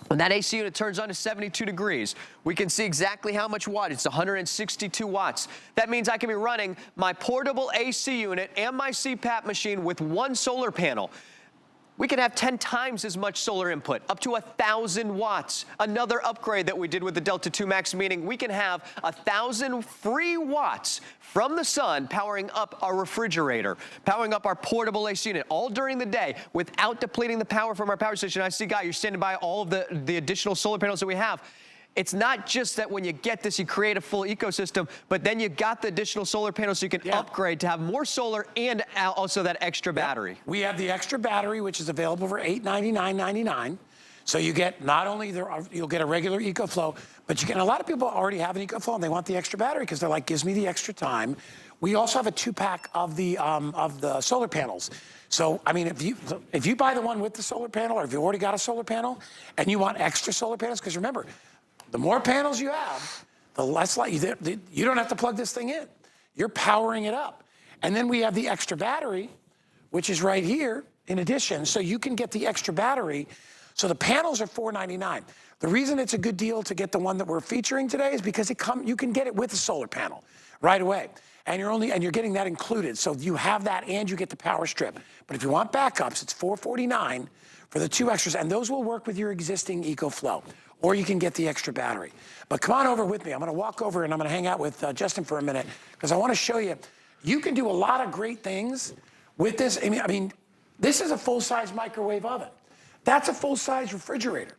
When that AC unit turns on to 72 degrees, we can see exactly how much wattage. It's 162 watts. That means I can be running my portable AC unit and my CPAP machine with one solar panel. We can have 10 times as much solar input, up to 1,000 watts. Another upgrade that we did with the Delta 2 Max, meaning we can have 1,000 free watts from the sun powering up our refrigerator, powering up our portable AC unit all during the day without depleting the power from our power station. I see, Guy, you're standing by all of the additional solar panels that we have. It's not just that when you get this, you create a full ecosystem, but then you got the additional solar panels so you can upgrade to have more solar and also that extra battery. We have the extra battery, which is available for $899.99. So you get not only you'll get a regular EcoFlow, but you get a lot of people already have an EcoFlow and they want the extra battery because they're like, gives me the extra time. We also have a 2-pack of the solar panels. So, I mean, if you buy the one with the solar panel, or if you already got a solar panel and you want extra solar panels, because remember, the more panels you have, the less likely you don't have to plug this thing in. You're powering it up. And then we have the extra battery, which is right here in addition. So you can get the extra battery. So the panels are $499. The reason it's a good deal to get the one that we're featuring today is because you can get it with a solar panel right away. And you're getting that included. So you have that and you get the power strip. But if you want backups, it's $449 for the 2 extras. And those will work with your existing EcoFlow. Or you can get the extra battery. But come on over with me. I'm going to walk over and I'm going to hang out with Justin for a minute because I want to show you, you can do a lot of great things with this. I mean, this is a full-size microwave oven. That's a full-size refrigerator.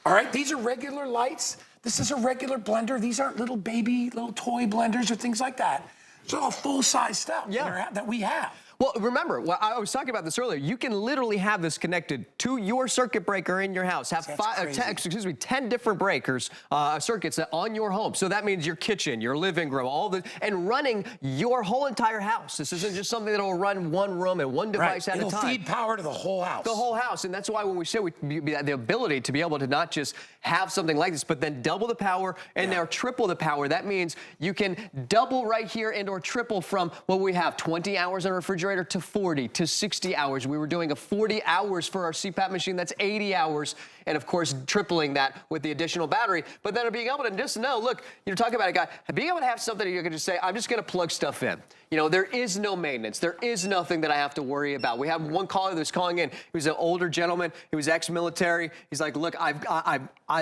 All right, these are regular lights. This is a regular blender. These aren't little toy blenders or things like that. It's all full-size stuff that we have. Well, remember, I was talking about this earlier. You can literally have this connected to your circuit breaker in your house. Have 10 different breakers, circuits on your home. So that means your kitchen, your living room, and running your whole entire house. This isn't just something that will run one room and one device at a time. It'll feed power to the whole house. The whole house, and that's why when we say the ability to be able to not just have something like this, but then double the power and now triple the power. That means you can double right here and or triple from what we have, 20 hours in a refrigerator to 40 to 60 hours. We were doing a 40 hours for our CPAP machine. That's 80 hours. And of course, tripling that with the additional battery. But then being able to just know, look, you're talking about a guy, being able to have something that you're going to say, I'm just going to plug stuff in. You know, there is no maintenance. There is nothing that I have to worry about. We have one caller that was calling in. He was an older gentleman. He was ex-military. He's like, look,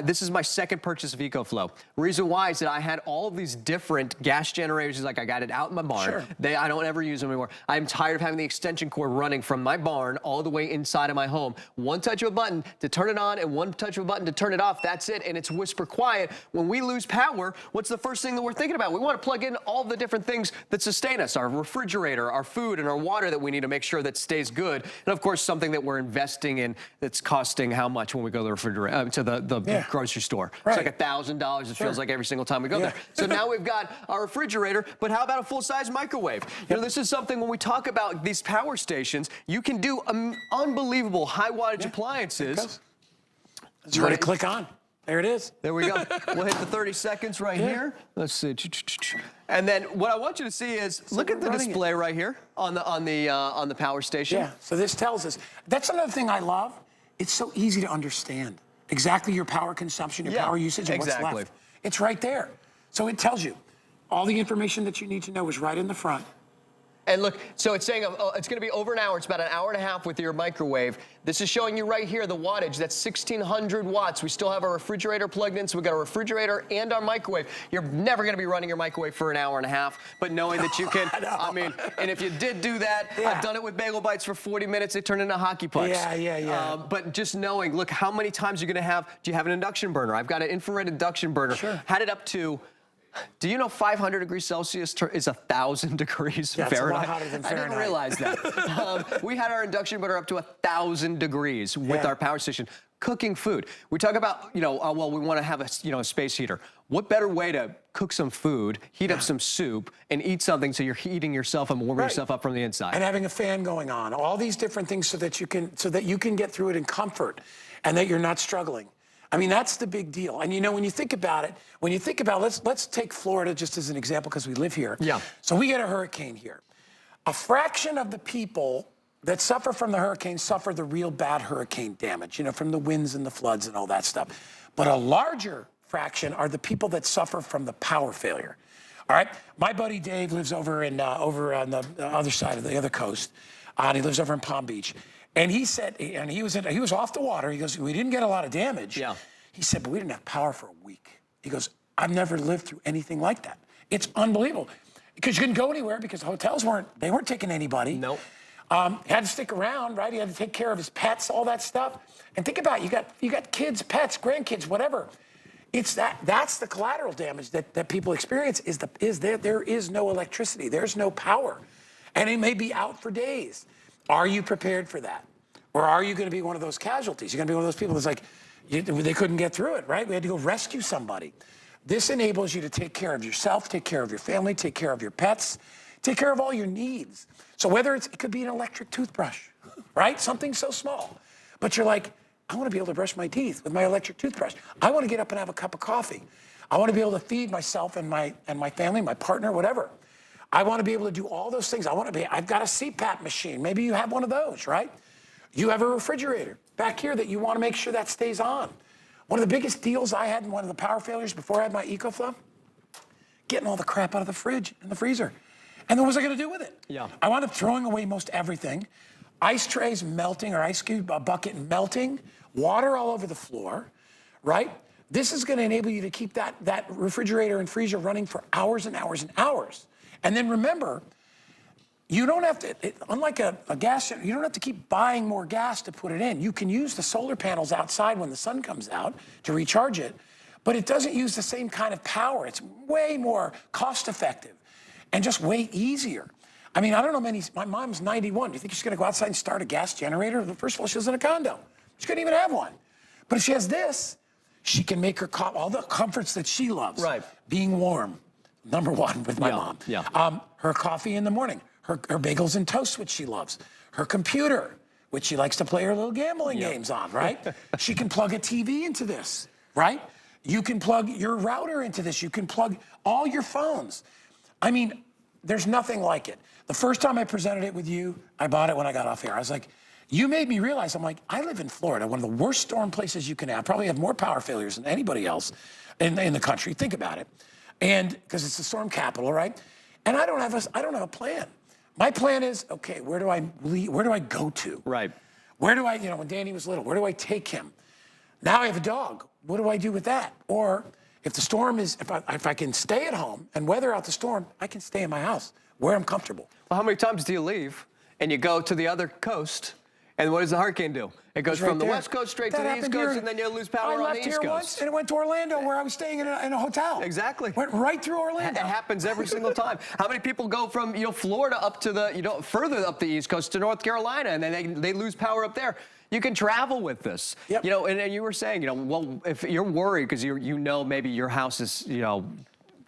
this is my second purchase of EcoFlow. Reason why is that I had all of these different gas generators. He's like, I got it out in my barn. I don't ever use them anymore. I'm tired of having the extension cord running from my barn all the way inside of my home. One touch of a button to turn it on and one touch of a button to turn it off. That's it. And it's whisper quiet. When we lose power, what's the first thing that we're thinking about? We want to plug in all the different things that sustain us, our refrigerator, our food, and our water that we need to make sure that stays good. And of course, something that we're investing in that's costing how much when we go to the refrigerator, to the grocery store. It's like $1,000. It feels like every single time we go there. So now we've got our refrigerator, but how about a full-size microwave? You know, this is something when we talk about these power stations, you can do unbelievable high wattage appliances. It's ready to click on. There it is. There we go. We'll hit the 30 seconds right here. Let's see. And then what I want you to see is look at the display right here on the power station. Yeah. So this tells us. That's another thing I love. It's so easy to understand exactly your power consumption, your power usage, and what's left. It's right there. So it tells you all the information that you need to know is right in the front. And look, so it's saying it's going to be over an hour. It's about an hour and a half with your microwave. This is showing you right here the wattage. That's 1,600 watts. We still have our refrigerator plugged in, so we've got a refrigerator and our microwave. You're never going to be running your microwave for an hour and a half, but knowing that you can, I mean, and if you did do that, I've done it with bagel bites for 40 minutes. They turn into hockey pucks. But just knowing, look, how many times you're going to have, do you have an induction burner? I've got an infrared induction burner. Sure. Had it up to, do you know 500 degrees Celsius is 1,000 degrees Fahrenheit? Fahrenheit? A lot hotter than Fahrenheit. I didn't realize that. We had our induction burner up to 1,000 degrees with our power station. Cooking food. We talk about, well, we want to have a space heater. What better way to cook some food, heat up some soup, and eat something so you're heating yourself and warming yourself up from the inside? And having a fan going on, all these different things so that you can get through it in comfort and that you're not struggling. I mean, that's the big deal. And when you think about it, let's take Florida just as an example because we live here. Yeah. So we get a hurricane here. A fraction of the people that suffer from the hurricane suffer the real bad hurricane damage, from the winds and the floods and all that stuff. But a larger fraction are the people that suffer from the power failure. All right? My buddy Dave lives over on the other side of the other coast. And he lives over in Palm Beach. And he said, and he was off the water. He goes, we didn't get a lot of damage. Yeah. He said, but we didn't have power for a week. He goes, I've never lived through anything like that. It's unbelievable. Because you couldn't go anywhere because the hotels weren't taking anybody. Nope. He had to stick around, right? He had to take care of his pets, all that stuff. And think about it, you got kids, pets, grandkids, whatever. It's that's the collateral damage that people experience there is no electricity, there's no power. And it may be out for days. Are you prepared for that? Or are you going to be one of those casualties? You're going to be one of those people that's like, they couldn't get through it, right? We had to go rescue somebody. This enables you to take care of yourself, take care of your family, take care of your pets, take care of all your needs. So whether it could be an electric toothbrush, right? Something so small. But you're like, I want to be able to brush my teeth with my electric toothbrush. I want to get up and have a cup of coffee. I want to be able to feed myself and my family, my partner, whatever. I want to be able to do all those things. I've got a CPAP machine. Maybe you have one of those, right? You have a refrigerator back here that you want to make sure that stays on. One of the biggest deals I had in one of the power failures before I had my EcoFlow, getting all the crap out of the fridge and the freezer. And then what was I going to do with it? Yeah. I wound up throwing away most everything. Ice trays melting, or ice cube bucket melting, water all over the floor, right? This is going to enable you to keep that refrigerator and freezer running for hours and hours and hours. And then remember, you don't have to, unlike a gas, you don't have to keep buying more gas to put it in. You can use the solar panels outside when the sun comes out to recharge it, but it doesn't use the same kind of power. It's way more cost effective and just way easier. I mean, I don't know my mom's 91. Do you think she's going to go outside and start a gas generator? First of all, she lives in a condo. She couldn't even have one. But if she has this, she can make her all the comforts that she loves. Right. Being warm, number one with my mom. Yeah. Her coffee in the morning, her bagels and toast, which she loves. Her computer, which she likes to play her little gambling games on, right? She can plug a TV into this, right? You can plug your router into this. You can plug all your phones. I mean, there's nothing like it. The first time I presented it with you, I bought it when I got off air. I was like, you made me realize, I'm like, I live in Florida, one of the worst storm places you can have. Probably have more power failures than anybody else in the country. Think about it. And because it's the storm capital, right? And I don't have a plan. My plan is, okay, where do I go to? Right. Where do I, when Danny was little, where do I take him? Now I have a dog. What do I do with that? Or if the storm is, if I can stay at home and weather out the storm, I can stay in my house where I'm comfortable. Well, how many times do you leave and you go to the other coast? And what does the hurricane do? It goes from the west coast straight to the east coast, and then you lose power on the east coast. I left here once, and it went to Orlando, where I was staying in a hotel. Exactly. Went right through Orlando. It happens every single time. How many people go from Florida up to the further up the east coast to North Carolina, and then they lose power up there? You can travel with this. Yep. And you were saying, well, if you're worried because maybe your house is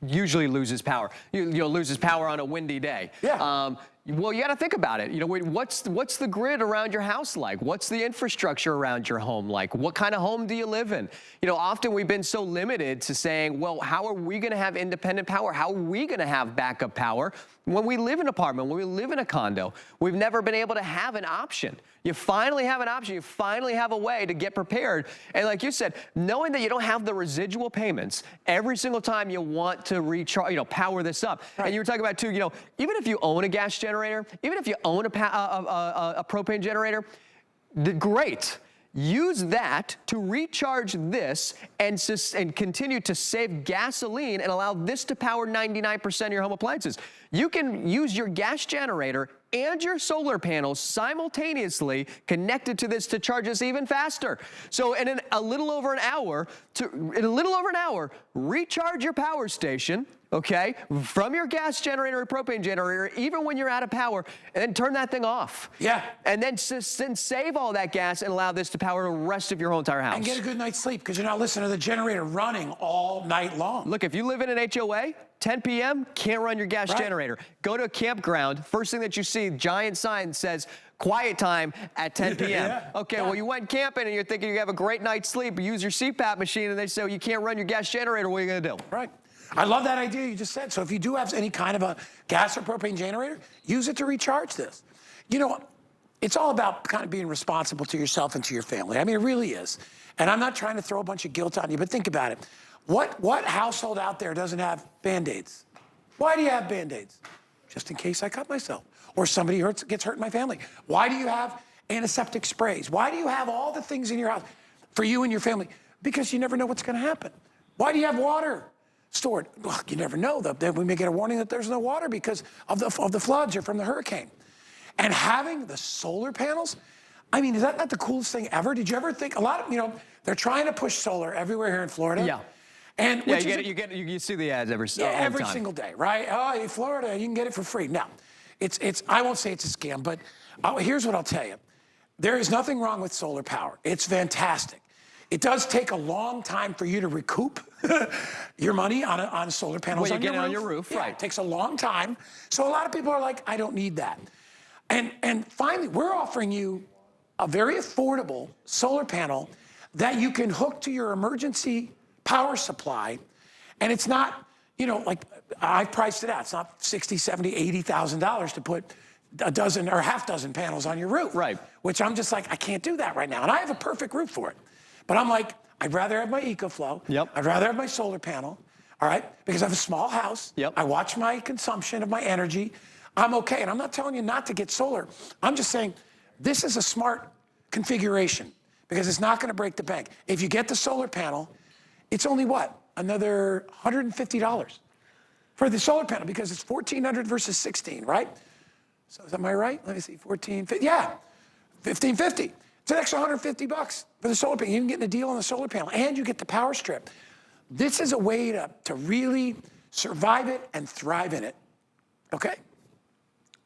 usually loses power. Loses power on a windy day. Yeah. Well, you got to think about it. What's the grid around your house like? What's the infrastructure around your home like? What kind of home do you live in? Often we've been so limited to saying, well, how are we going to have independent power? How are we going to have backup power when we live in an apartment, when we live in a condo? We've never been able to have an option. You finally have an option. You finally have a way to get prepared. And like you said, knowing that you don't have the residual payments every single time you want to recharge, power this up. Right. And you were talking about too, even if you own a gas generator, generator, even if you own a propane generator, great. Use that to recharge this and continue to save gasoline and allow this to power 99% of your home appliances. You can use your gas generator and your solar panels simultaneously connected to this to charge this even faster. So in a little over an hour, recharge your power station, okay, from your gas generator or propane generator, even when you're out of power, and then turn that thing off. Yeah. And then save all that gas and allow this to power the rest of your whole entire house. And get a good night's sleep because you're not listening to the generator running all night long. Look, if you live in an HOA, 10 p.m., can't run your gas generator. Go to a campground, first thing that you see, giant sign says, quiet time at 10 p.m. Yeah. Okay, well, you went camping and you're thinking you have a great night's sleep, use your CPAP machine, and they say, well, you can't run your gas generator, what are you gonna do? Right. I love that idea you just said. So if you do have any kind of a gas or propane generator, use it to recharge this. You know, it's all about kind of being responsible to yourself and to your family. I mean, it really is. And I'm not trying to throw a bunch of guilt on you, but think about it. What household out there doesn't have Band-Aids? Why do you have Band-Aids? Just in case I cut myself or somebody gets hurt in my family. Why do you have antiseptic sprays? Why do you have all the things in your house for you and your family? Because you never know what's going to happen. Why do you have water stored? Well, you never know. We may get a warning that there's no water because of the floods or from the hurricane. And having the solar panels, I mean, is that not the coolest thing ever? Did you ever think, a lot of, they're trying to push solar everywhere here in Florida. Yeah. And yeah, you see the ads every single day, right? Oh, in Florida, you can get it for free. Now, I won't say it's a scam, but here's what I'll tell you. There is nothing wrong with solar power. It's fantastic. It does take a long time for you to recoup your money on solar panels on your roof. On your roof, yeah, right. It takes a long time. So a lot of people are like, I don't need that. And finally, we're offering you a very affordable solar panel that you can hook to your emergency power supply. And it's not, like I've priced it out. It's not $60, $70, $80,000 to put a dozen or half dozen panels on your roof. Right. Which I'm just like, I can't do that right now. And I have a perfect roof for it. But I'm like, I'd rather have my EcoFlow. Yep. I'd rather have my solar panel, all right? Because I have a small house. Yep. I watch my consumption of my energy. I'm okay. And I'm not telling you not to get solar. I'm just saying this is a smart configuration because it's not going to break the bank. If you get the solar panel, it's only what? Another $150 for the solar panel because it's $1,400 versus $1,600, right? So am I right? Let me see, 1450. Yeah, $1,550. It's an extra $150 for the solar panel. You're getting a deal on the solar panel, and you get the power strip. This is a way to really survive it and thrive in it. Okay?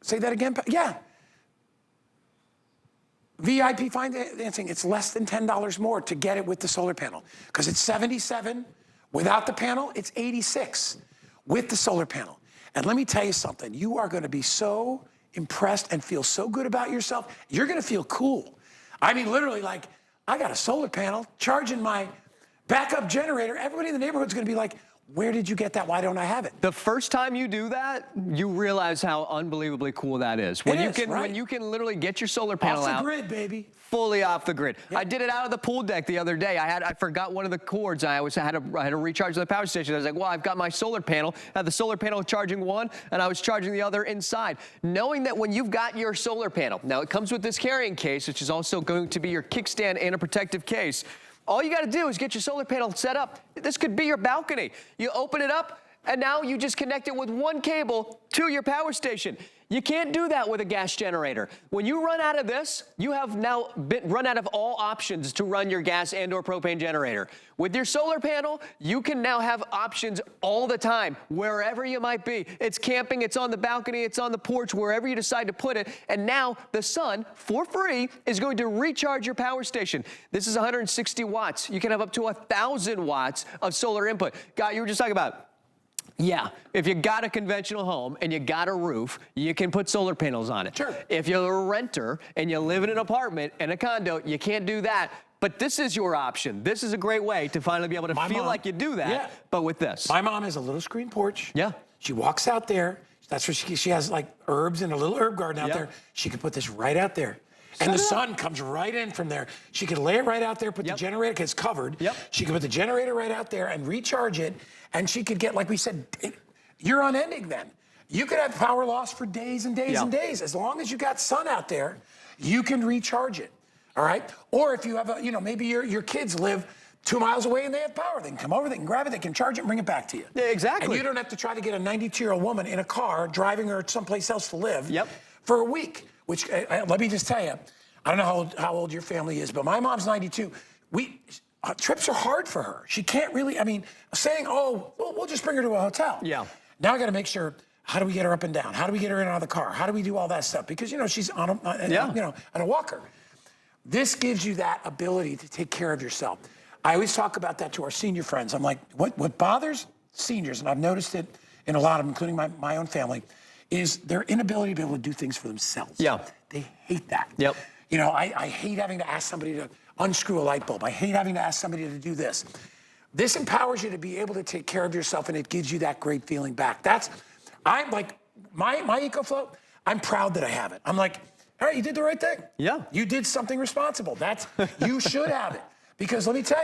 Say that again. Yeah. VIP financing, it's less than $10 more to get it with the solar panel because it's $77 without the panel. It's $86 with the solar panel. And let me tell you something. You are going to be so impressed and feel so good about yourself. You're going to feel cool. I mean, literally, like, I got a solar panel charging my backup generator. Everybody in the neighborhood's going to be like, where did you get that? Why don't I have it? The first time you do that, you realize how unbelievably cool that is. When you can literally get your solar panel off the out, grid, baby. Fully off the grid. Yep. I did it out of the pool deck the other day. I forgot one of the cords. I had to recharge the power station. I was like, well, I've got my solar panel. I had the solar panel charging one, and I was charging the other inside. Knowing that when you've got your solar panel, now it comes with this carrying case, which is also going to be your kickstand and a protective case. All you got to do is get your solar panel set up. This could be your balcony. You open it up, and now you just connect it with one cable to your power station. You can't do that with a gas generator. When you run out of this, you have now run out of all options to run your gas and or propane generator. With your solar panel, you can now have options all the time, wherever you might be. It's camping, it's on the balcony, it's on the porch, wherever you decide to put it. And now the sun, for free, is going to recharge your power station. This is 160 watts. You can have up to 1,000 watts of solar input. Guy, you were just talking about, yeah, if you got a conventional home and you got a roof, you can put solar panels on it. Sure. If you're a renter and you live in an apartment and a condo, you can't do that. But this is your option. This is a great way to finally be able to feel like you do that, but with this. My mom has a little screen porch. Yeah. She walks out there. That's where she has like herbs and a little herb garden out there. She could put this right out there. And the sun comes right in from there. She could lay it right out there, put the generator, because it's covered. She could put the generator right out there and recharge it. And she could get, like we said, you're unending then. You could have power loss for days and days and days. As long as you got sun out there, you can recharge it, all right? Or if you have maybe your kids live 2 miles away and they have power. They can come over, they can grab it, they can charge it and bring it back to you. Yeah, exactly. And you don't have to try to get a 92-year-old woman in a car driving her someplace else to live for a week, which let me just tell you, I don't know how old your family is, but my mom's 92. Trips are hard for her. She can't really, saying, oh, we'll just bring her to a hotel. Yeah. Now I got to make sure, how do we get her up and down? How do we get her in and out of the car? How do we do all that stuff? Because, she's on a walker. This gives you that ability to take care of yourself. I always talk about that to our senior friends. I'm like, what bothers seniors, and I've noticed it in a lot of them, including my own family, is their inability to be able to do things for themselves. Yeah. They hate that. Yep. I hate having to ask somebody to unscrew a light bulb. I hate having to ask somebody to do this. This empowers you to be able to take care of yourself, and it gives you that great feeling back. I'm like, my EcoFlow, I'm proud that I have it. I'm like, all right, you did the right thing. Yeah. You did something responsible. You should have it. Because let me tell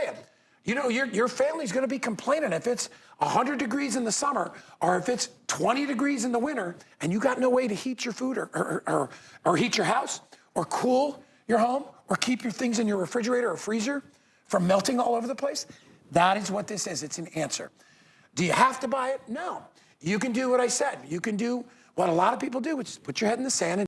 you, your family's gonna be complaining if it's 100 degrees in the summer or if it's 20 degrees in the winter and you got no way to heat your food or heat your house or cool your home or keep your things in your refrigerator or freezer from melting all over the place. That is what this is. It's an answer. Do you have to buy it? No. You can do what I said. You can do what a lot of people do, which is put your head in the sand and